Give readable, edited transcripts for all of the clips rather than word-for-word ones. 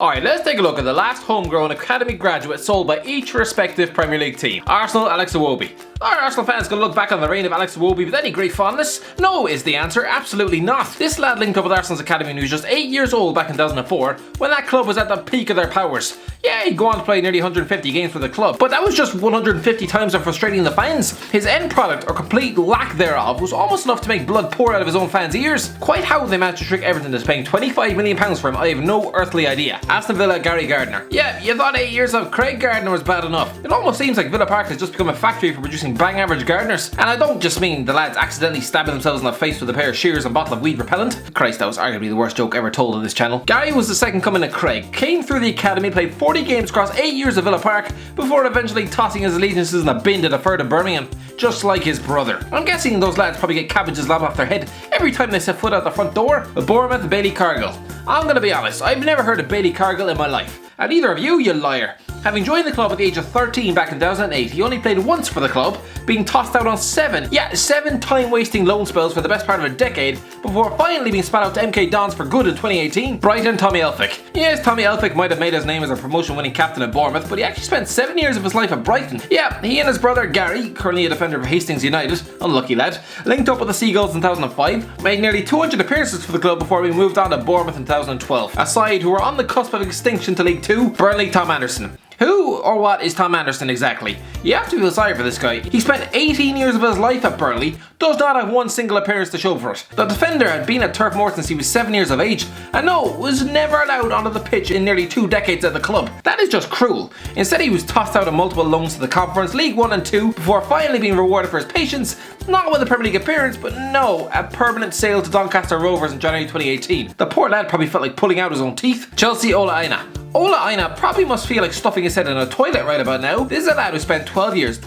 Alright, let's take a look at the last homegrown academy graduate sold by each respective Premier League team. Arsenal, Alex Iwobi. Are Arsenal fans going to look back on the reign of Alex Iwobi with any great fondness? No is the answer, absolutely not. This lad linked up with Arsenal's academy when he was just 8 years old back in 2004, when that club was at the peak of their powers. Yeah, he'd go on to play nearly 150 games for the club, but that was just 150 times of frustrating the fans. His end product, or complete lack thereof, was almost enough to make blood pour out of his own fans' ears. Quite how they managed to trick Everton into paying £25 million for him, I have no earthly idea. Aston Villa, Gary Gardner. Yeah, you thought 8 years of Craig Gardner was bad enough. It almost seems like Villa Park has just become a factory for producing bang average gardeners. And I don't just mean the lads accidentally stabbing themselves in the face with a pair of shears and a bottle of weed repellent. Christ, that was arguably the worst joke ever told on this channel. Gary was the second coming of Craig, came through the academy, played 40 games across 8 years of Villa Park, before eventually tossing his allegiances in a bin to defer to Birmingham, just like his brother. I'm guessing those lads probably get cabbages lobbed off their head every time they set foot out the front door. But Bournemouth, Bailey Cargill. I'm gonna be honest, I've never heard of Bailey Cargill in my life. And neither of you, you liar. Having joined the club at the age of 13 back in 2008, he only played once for the club, being tossed out on seven time-wasting loan spells for the best part of a decade, before finally being spat out to MK Dons for good in 2018. Brighton, Tommy Elphick. Yes, Tommy Elphick might have made his name as a promotion-winning captain at Bournemouth, but he actually spent 7 years of his life at Brighton. Yeah, he and his brother Gary, currently a defender for Hastings United, unlucky lad, linked up with the Seagulls in 2005, made nearly 200 appearances for the club before being moved on to Bournemouth in 2012. A side who were on the cusp of extinction to League 2, Burnley, Tom Anderson. Who or what is Tom Anderson exactly? You have to feel sorry for this guy. He spent 18 years of his life at Burnley, does not have one single appearance to show for it. The defender had been at Turf Moor since he was 7 years of age, and no, was never allowed onto the pitch in nearly 2 decades at the club. That is just cruel. Instead, he was tossed out on multiple loans to the Conference, League 1 and 2, before finally being rewarded for his patience, not with a Premier League appearance, but no, a permanent sale to Doncaster Rovers in January 2018. The poor lad probably felt like pulling out his own teeth. Chelsea, Ola Aina. Ola Aina probably must feel like stuffing his head in a toilet right about now. This is a lad who spent 12 years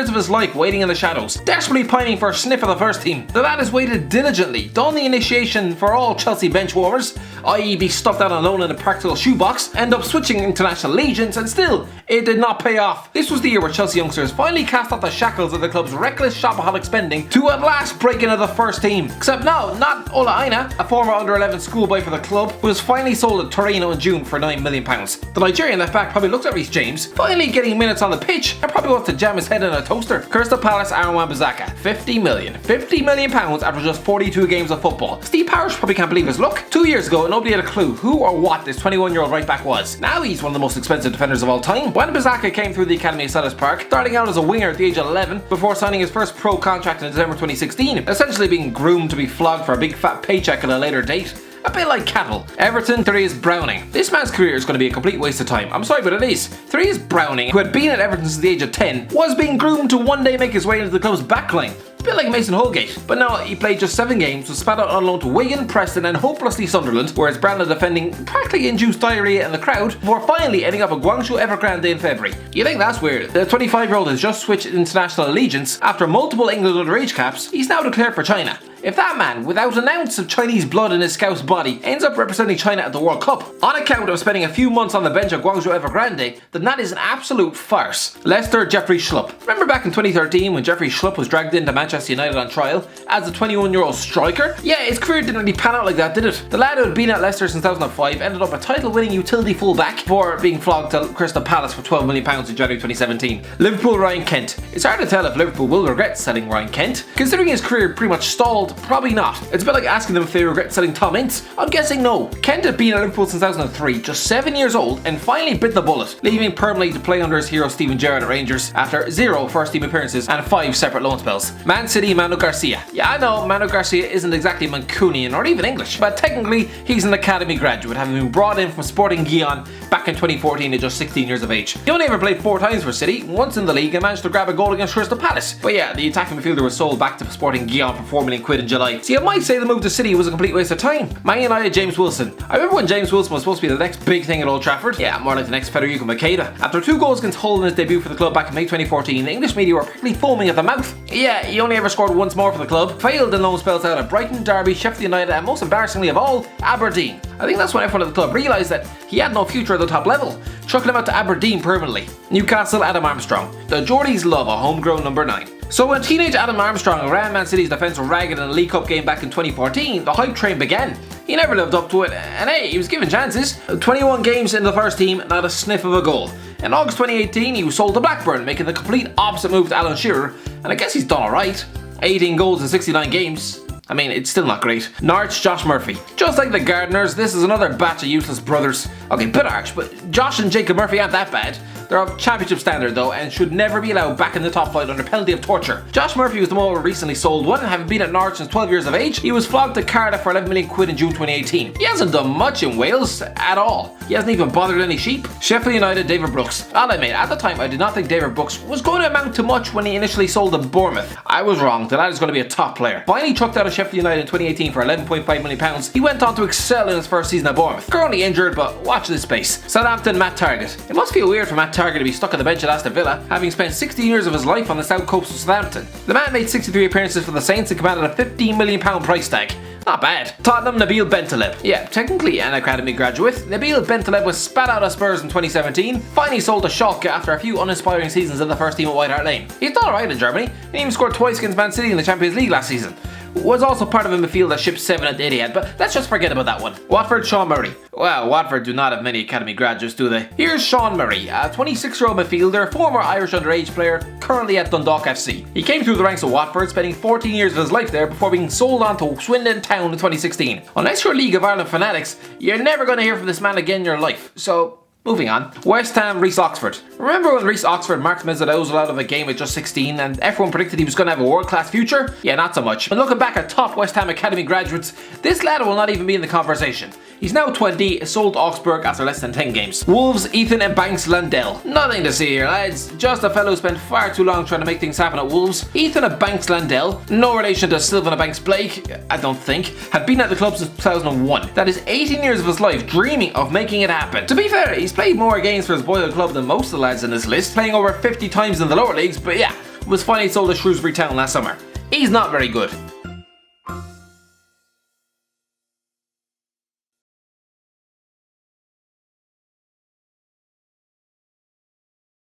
of his life waiting in the shadows, desperately pining for a sniff of the first team. The lad has waited diligently, done the initiation for all Chelsea bench warmers, i.e. be stuffed out on loan in a practical shoebox, end up switching international allegiance, and still, it did not pay off. This was the year where Chelsea youngsters finally cast off the shackles of the club's reckless shopaholic spending to at last break into the first team. Except no, not Ola Aina, a former under-11 schoolboy for the club, who was finally sold at Torino in June for £9 million. The Nigerian left back probably looked at Reece James, finally getting minutes on the pitch, and probably wants to jam his head in a toaster. Crystal Palace, Aaron Wan-Bissaka. £50 million after just 42 games of football. Steve Parish probably can't believe his luck. 2 years ago, nobody had a clue who or what this 21-year-old right back was. Now he's one of the most expensive defenders of all time. Wan-Bissaka came through the academy at Selhurst Park, starting out as a winger at the age of 11, before signing his first pro contract in December 2016, essentially being groomed to be flogged for a big fat paycheck at a later date. A bit like cattle. Everton, Therese Browning. This man's career is going to be a complete waste of time. I'm sorry, but it is. Therese Browning, who had been at Everton since the age of 10, was being groomed to one day make his way into the club's backline. A bit like Mason Holgate. But no, he played just 7 games, was spat out on loan to Wigan, Preston and hopelessly Sunderland, whereas Brandon defending practically induced diarrhea in the crowd, before finally ending up at Guangzhou Evergrande in February. You think that's weird? The 25-year-old has just switched international allegiance. After multiple England underage caps, he's now declared for China. If that man, without an ounce of Chinese blood in his scout's body, ends up representing China at the World Cup, on account of spending a few months on the bench at Guangzhou Evergrande, then that is an absolute farce. Leicester, Jeffrey Schlupp. Remember back in 2013 when Jeffrey Schlupp was dragged into Manchester United on trial as a 21-year-old striker? Yeah, his career didn't really pan out like that, did it? The lad who had been at Leicester since 2005 ended up a title-winning utility full-back before being flogged to Crystal Palace for £12 million in January 2017. Liverpool, Ryan Kent. It's hard to tell if Liverpool will regret selling Ryan Kent. Considering his career pretty much stalled, probably not. It's a bit like asking them if they regret selling Tom Ince. I'm guessing no. Kent had been at Liverpool since 2003, just 7 years old, and finally bit the bullet, leaving permanently to play under his hero Steven Gerrard at Rangers after 0 first-team appearances and 5 separate loan spells. Man City, Manu Garcia. Yeah, I know, Manu Garcia isn't exactly Mancunian or even English, but technically he's an academy graduate, having been brought in from Sporting Gijón back in 2014 at just 16 years of age. He only ever played 4 times for City, once in the league, and managed to grab a goal against Crystal Palace. But yeah, the attacking midfielder was sold back to Sporting Gijón for £4 million in July. So you might say the move to City was a complete waste of time. Man United, James Wilson. I remember when James Wilson was supposed to be the next big thing at Old Trafford. Yeah, more like the next Federico Makeda. After 2 goals against Hull in his debut for the club back in May 2014, the English media were practically foaming at the mouth. Yeah, he only ever scored once more for the club, failed in loan spells out at Brighton, Derby, Sheffield United, and most embarrassingly of all, Aberdeen. I think that's when everyone at the club realised that he had no future at the top level, chucking him out to Aberdeen permanently. Newcastle, Adam Armstrong. The Geordies love a homegrown number 9. So when teenage Adam Armstrong ran Man City's defence ragged in a League Cup game back in 2014, the hype train began. He never lived up to it, and hey, he was given chances. 21 games in the first team, not a sniff of a goal. In August 2018, he was sold to Blackburn, making the complete opposite move to Alan Shearer, and I guess he's done alright. 18 goals in 69 games. I mean, it's still not great. Norwich, Josh Murphy. Just like the Gardeners, this is another batch of useless brothers. Okay, bit harsh, but Josh and Jacob Murphy aren't that bad. They're of championship standard though, and should never be allowed back in the top flight under penalty of torture. Josh Murphy was the more recently sold one, having been at Norwich since 12 years of age. He was flogged to Cardiff for 11 million quid in June 2018. He hasn't done much in Wales at all. He hasn't even bothered any sheep. Sheffield United, David Brooks. I'll admit, at the time I did not think David Brooks was going to amount to much when he initially sold to Bournemouth. I was wrong, the lad is going to be a top player. Finally chucked out of Sheffield United in 2018 for £11.5 million, he went on to excel in his first season at Bournemouth. Currently injured, but watch this space. Southampton, Matt Targett. It must feel weird for Matt Targett to be stuck on the bench at Aston Villa, having spent 16 years of his life on the south coast of Southampton. The man made 63 appearances for the Saints and commanded a £15 million price tag. Not bad. Tottenham, Nabil Bentaleb. Yeah, technically an academy graduate, Nabil Bentaleb was spat out of Spurs in 2017, finally sold to Schalke after a few uninspiring seasons in the first team at White Hart Lane. He's done alright in Germany, and even scored twice against Man City in the Champions League last season. Was also part of a midfield that shipped 7 at the Etihad, but let's just forget about that one. Watford, Sean Murray. Well, Watford do not have many academy graduates, do they? Here's Sean Murray, a 26-year-old midfielder, former Irish underage player, currently at Dundalk FC. He came through the ranks of Watford, spending 14 years of his life there before being sold on to Swindon Town in 2016. Unless you're League of Ireland fanatics, you're never going to hear from this man again in your life, so moving on. West Ham, Reece Oxford. Remember when Reece Oxford marked Mesut Ozil out of a game at just 16 and everyone predicted he was going to have a world-class future? Yeah, not so much. And looking back at top West Ham Academy graduates, this lad will not even be in the conversation. He's now 20, sold to Augsburg after less than 10 games. Wolves, Ethan and Banks Landell. Nothing to see here, lads. Just a fellow who spent far too long trying to make things happen at Wolves. Ethan and Banks Landell, no relation to Sylvan Banks Blake, I don't think, had been at the club since 2001. That is 18 years of his life dreaming of making it happen. To be fair, he's played more games for his boyhood club than most of the lads in this list, playing over 50 times in the lower leagues, but yeah, was finally sold to Shrewsbury Town last summer. He's not very good.